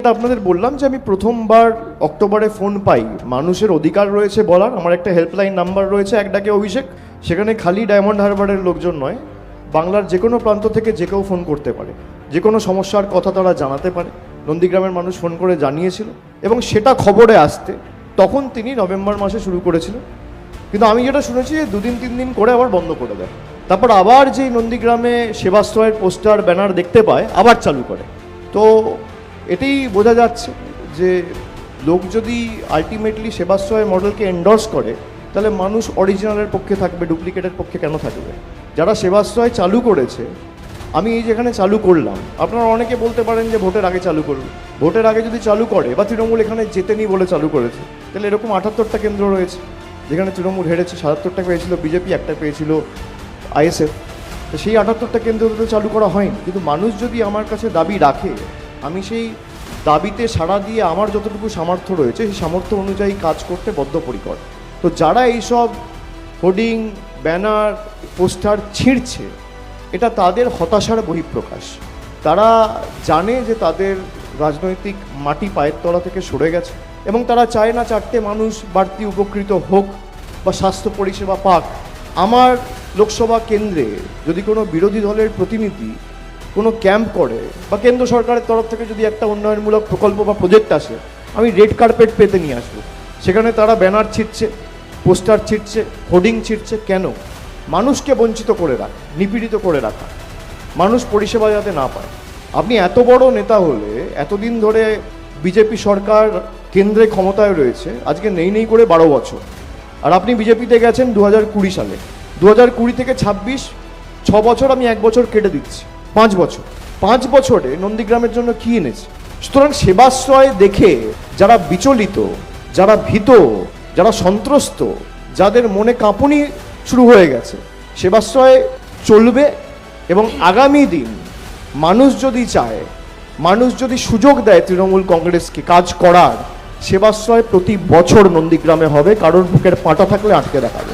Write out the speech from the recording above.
এটা আপনাদের বললাম যে আমি প্রথমবার অক্টোবরে ফোন পাই। মানুষের অধিকার রয়েছে বলার, আমার একটা হেল্পলাইন নাম্বার রয়েছে, এক ডাকে অভিষেক। সেখানে খালি ডায়মন্ড হারবারের লোকজন নয়, বাংলার যে কোনো প্রান্ত থেকে যে কেউ ফোন করতে পারে, যে কোনো সমস্যার কথা তারা জানাতে পারে। নন্দীগ্রামের মানুষ ফোন করে জানিয়েছিল এবং সেটা খবরে আসতে তখন তিনি নভেম্বর মাসে শুরু করেছিলেন। কিন্তু আমি যেটা শুনেছি দুদিন তিন দিন করে আবার বন্ধ করে দেয়, তারপর আবার যেই নন্দীগ্রামে সেবাশ্রয়ের পোস্টার ব্যানার দেখতে পায় আবার চালু করে। তো এটাই বোঝা যাচ্ছে যে লোক যদি আলটিমেটলি সেবাশ্রয় মডেলকে এন্ডোর্স করে তাহলে মানুষ অরিজিনালের পক্ষে থাকবে, ডুপ্লিকেটের পক্ষে কেন থাকবে? যারা সেবাশ্রয় চালু করেছে, আমি এই যেখানে চালু করলাম, আপনারা অনেকে বলতে পারেন যে ভোটের আগে চালু করুন। ভোটের আগে যদি চালু করে বা তৃণমূল এখানে জেতেনি বলে চালু করেছে, তাহলে এরকম 78টা কেন্দ্র রয়েছে যেখানে তৃণমূল হেরেছে। 77টা পেয়েছিল বিজেপি, একটা পেয়েছিল আইএসএফ। তো সেই 78টা কেন্দ্র তো চালু করা হয়নি। কিন্তু মানুষ যদি আমার কাছে দাবি রাখে, আমি সেই দাবিতে সাড়া দিয়ে আমার যতটুকু সামর্থ্য রয়েছে সেই সামর্থ্য অনুযায়ী কাজ করতে বদ্ধপরিকর। তো যারা এইসব হোর্ডিং, ব্যানার, পোস্টার ছিঁড়ছে, এটা তাদের হতাশার বহিঃপ্রকাশ। তারা জানে যে তাদের রাজনৈতিক মাটি পায়ের তলা থেকে সরে গেছে এবং তারা চায় না চারটে মানুষ বাড়তি উপকৃত হোক বা স্বাস্থ্য পরিষেবা পাক। আমার লোকসভা কেন্দ্রে যদি কোনো বিরোধী দলের প্রতিনিধি কোনো ক্যাম্প করে বা কেন্দ্র সরকারের তরফ থেকে যদি একটা উন্নয়নমূলক প্রকল্প বা প্রজেক্ট আসে, আমি রেড কার্পেট পেতে নিয়ে আসবো। সেখানে তারা ব্যানার ছিঁড়ছে, পোস্টার ছিঁড়ছে, হোর্ডিং ছিঁড়ছে। কেন? মানুষকে বঞ্চিত করে রাখা, নিপীড়িত করে রাখা, মানুষ পরিষেবা যাতে না পায়। আপনি এত বড় নেতা হলে, এতদিন ধরে বিজেপি সরকার কেন্দ্রে ক্ষমতায় রয়েছে, আজকে নেই করে 12 বছর, আর আপনি বিজেপিতে গেছেন 2020 সালে। 2020 থেকে 26, 6 বছর, আমি 1 বছর কেটে দিচ্ছি, 5 বছর। 5 বছরে নন্দীগ্রামের জন্য কী এনেছে? সুতরাং সেবাশ্রয় দেখে যারা বিচলিত, যারা ভীত, যারা সন্ত্রস্ত, যাদের মনে কাঁপুনি শুরু হয়ে গেছে, সেবাশ্রয় চলবে। এবং আগামী দিন মানুষ যদি চায়, মানুষ যদি সুযোগ দেয় তৃণমূল কংগ্রেসকে কাজ করার, সেবাশ্রয় প্রতি বছর নন্দীগ্রামে হবে, কারোর বুকের পাটা থাকলে আটকে দেখাবে।